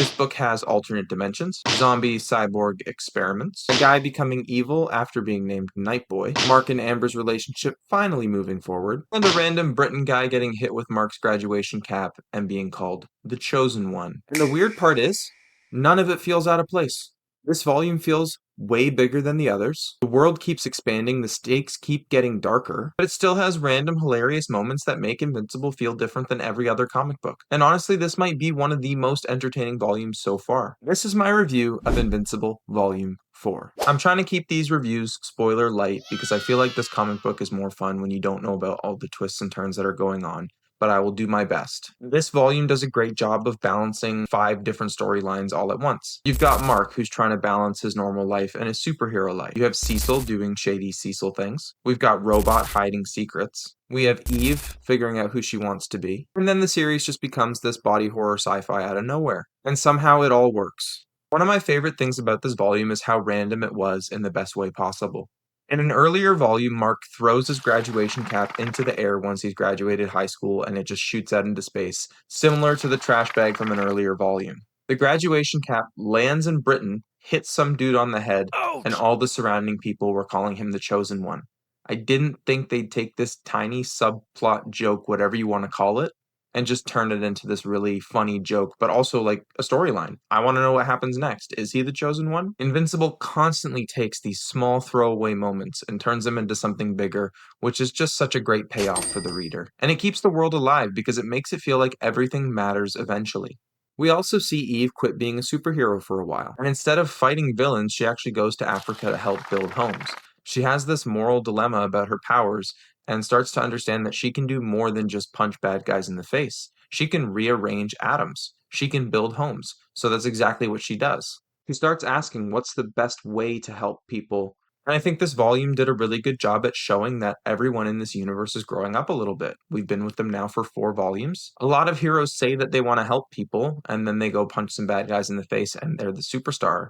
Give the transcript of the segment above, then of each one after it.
This book has alternate dimensions, zombie cyborg experiments, a guy becoming evil after being named Nightboy, Mark and Amber's relationship finally moving forward, and a random Britain guy getting hit with Mark's graduation cap and being called the Chosen One. And the weird part is, none of it feels out of place. This volume feels way bigger than the others. The world keeps expanding, the stakes keep getting darker, but it still has random hilarious moments that make Invincible feel different than every other comic book. And honestly, this might be one of the most entertaining volumes so far. This is my review of Invincible Volume 4. I'm trying to keep these reviews spoiler light because I feel like this comic book is more fun when you don't know about all the twists and turns that are going on, but I will do my best. This volume does a great job of balancing 5 different storylines all at once. You've got Mark, who's trying to balance his normal life and his superhero life. You have Cecil doing shady Cecil things. We've got Robot hiding secrets. We have Eve figuring out who she wants to be. And then the series just becomes this body horror sci-fi out of nowhere. And somehow it all works. One of my favorite things about this volume is how random it was in the best way possible. In an earlier volume, Mark throws his graduation cap into the air once he's graduated high school and it just shoots out into space, similar to the trash bag from an earlier volume. The graduation cap lands in Britain, hits some dude on the head, and all the surrounding people were calling him the Chosen One. I didn't think they'd take this tiny subplot joke, whatever you want to call it, and just turn it into this really funny joke, but also like a storyline. I want to know what happens next. Is he the Chosen One? Invincible constantly takes these small throwaway moments and turns them into something bigger, which is just such a great payoff for the reader. And it keeps the world alive because it makes it feel like everything matters eventually. We also see Eve quit being a superhero for a while, and instead of fighting villains, she actually goes to Africa to help build homes. She has this moral dilemma about her powers and starts to understand that she can do more than just punch bad guys in the face. She can rearrange atoms. She can build homes. So that's exactly what she does. She starts asking what's the best way to help people. And I think this volume did a really good job at showing that everyone in this universe is growing up a little bit. We've been with them now for 4 volumes. A lot of heroes say that they want to help people, and then they go punch some bad guys in the face and they're the superstar.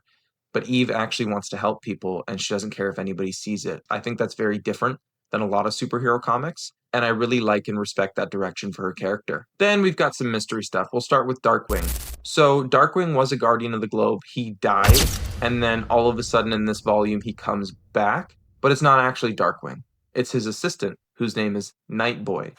But Eve actually wants to help people, and she doesn't care if anybody sees it. I think that's very different than a lot of superhero comics, and I really like and respect that direction for her character. Then we've got some mystery stuff. We'll start with Darkwing. So Darkwing was a Guardian of the Globe. He died, and then all of a sudden in this volume he comes back, but it's not actually Darkwing. It's his assistant, whose name is Nightboy.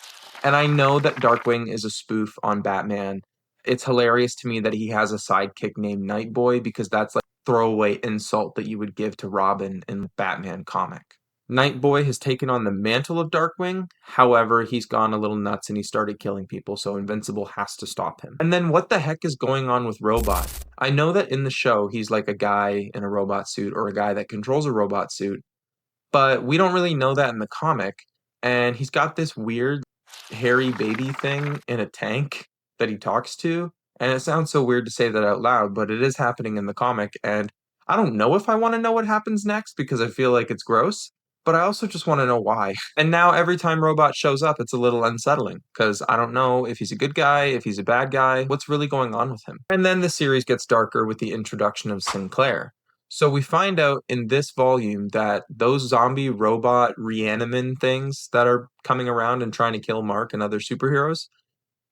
And I know that Darkwing is a spoof on Batman. It's hilarious to me that he has a sidekick named Nightboy because that's like throwaway insult that you would give to Robin in the Batman comic. Nightboy has taken on the mantle of Darkwing, however, he's gone a little nuts and he started killing people, so Invincible has to stop him. And then what the heck is going on with Robot? I know that in the show he's like a guy in a robot suit or a guy that controls a robot suit, but we don't really know that in the comic, and he's got this weird hairy baby thing in a tank that he talks to, and it sounds so weird to say that out loud, but it is happening in the comic, and I don't know if I want to know what happens next because I feel like it's gross, but I also just want to know why. And now every time Robot shows up, it's a little unsettling because I don't know if he's a good guy, if he's a bad guy, what's really going on with him. And then the series gets darker with the introduction of Sinclair. So we find out in this volume that those zombie robot ReAnimen things that are coming around and trying to kill Mark and other superheroes,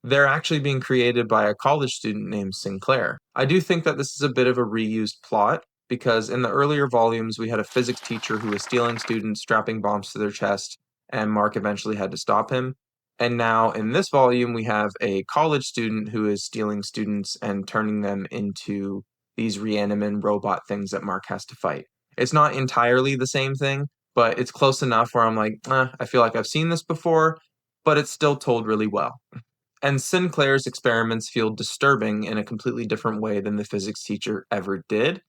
they're actually being created by a college student named Sinclair. I do think that this is a bit of a reused plot because in the earlier volumes we had a physics teacher who was stealing students, strapping bombs to their chest, and Mark eventually had to stop him. And now in this volume we have a college student who is stealing students and turning them into these ReAnimen robot things that Mark has to fight. It's not entirely the same thing, but it's close enough where I'm like, I feel like I've seen this before, but it's still told really well. And Sinclair's experiments feel disturbing in a completely different way than the physics teacher ever did.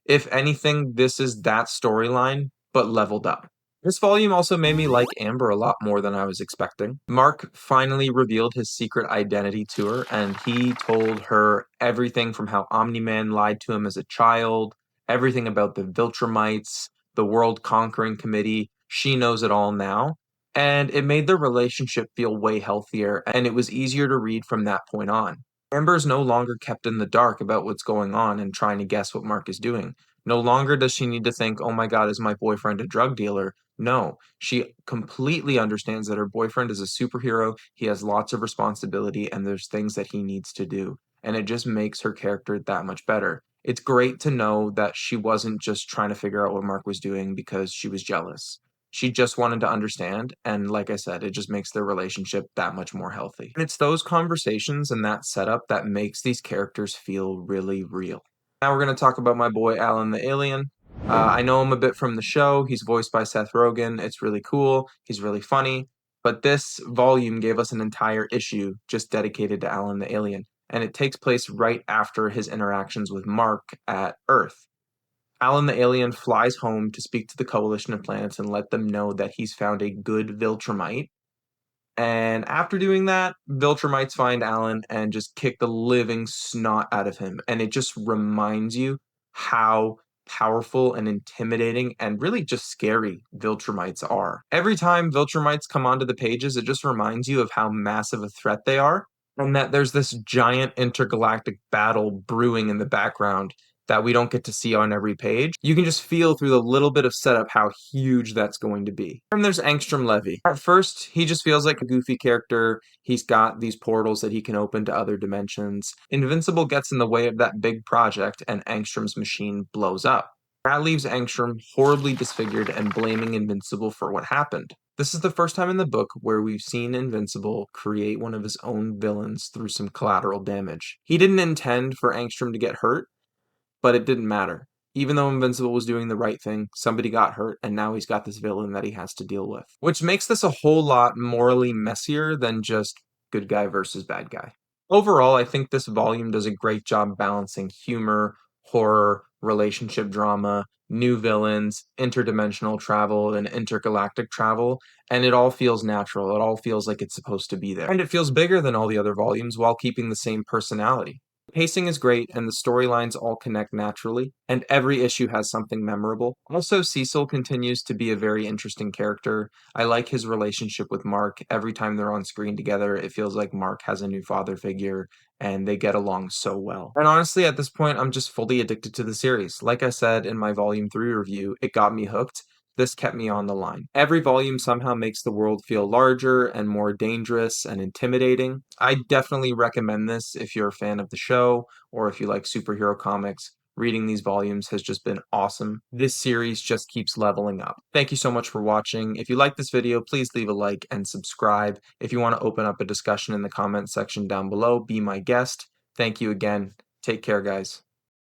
If anything, this is that storyline, but leveled up. This volume also made me like Amber a lot more than I was expecting. Mark finally revealed his secret identity to her, and he told her everything from how Omni-Man lied to him as a child, everything about the Viltrumites, the World Conquering Committee. She knows it all now. And it made their relationship feel way healthier, and it was easier to read from that point on. Amber's no longer kept in the dark about what's going on and trying to guess what Mark is doing. No longer does she need to think, oh my god, is my boyfriend a drug dealer? No, she completely understands that her boyfriend is a superhero, he has lots of responsibility, and there's things that he needs to do. and it just makes her character that much better. It's great to know that she wasn't just trying to figure out what Mark was doing because she was jealous. She just wanted to understand, and like I said, it just makes their relationship that much more healthy. And it's those conversations and that setup that makes these characters feel really real. Now we're going to talk about my boy Alan the Alien. I know him a bit from the show. He's voiced by Seth Rogen. It's really cool. He's really funny. But this volume gave us an entire issue just dedicated to Alan the Alien, and it takes place right after his interactions with Mark at Earth. Alan the Alien flies home to speak to the Coalition of Planets and let them know that he's found a good Viltrumite. And after doing that, Viltrumites find Alan and just kick the living snot out of him. And it just reminds you how powerful and intimidating and really just scary Viltrumites are. Every time Viltrumites come onto the pages, it just reminds you of how massive a threat they are, and that there's this giant intergalactic battle brewing in the background that we don't get to see on every page. You can just feel through the little bit of setup how huge that's going to be. And there's Angstrom Levy. At first, he just feels like a goofy character. He's got these portals that he can open to other dimensions. Invincible gets in the way of that big project, and Angstrom's machine blows up. That leaves Angstrom horribly disfigured and blaming Invincible for what happened. This is the first time in the book where we've seen Invincible create one of his own villains through some collateral damage. He didn't intend for Angstrom to get hurt, but it didn't matter. Even though Invincible was doing the right thing, somebody got hurt, and now he's got this villain that he has to deal with. Which makes this a whole lot morally messier than just good guy versus bad guy. Overall, I think this volume does a great job balancing humor, horror, relationship drama, new villains, interdimensional travel, and intergalactic travel, and it all feels natural. It all feels like it's supposed to be there. And it feels bigger than all the other volumes while keeping the same personality. Pacing is great, and the storylines all connect naturally, and every issue has something memorable. Also, Cecil continues to be a very interesting character. I like his relationship with Mark. Every time they're on screen together, it feels like Mark has a new father figure, and they get along so well. And honestly, at this point, I'm just fully addicted to the series. Like I said in my Volume 3 review, it got me hooked. This kept me on the line. Every volume somehow makes the world feel larger and more dangerous and intimidating. I definitely recommend this if you're a fan of the show or if you like superhero comics. Reading these volumes has just been awesome. This series just keeps leveling up. Thank you so much for watching. If you like this video, please leave a like and subscribe. If you want to open up a discussion in the comment section down below, be my guest. Thank you again. Take care, guys.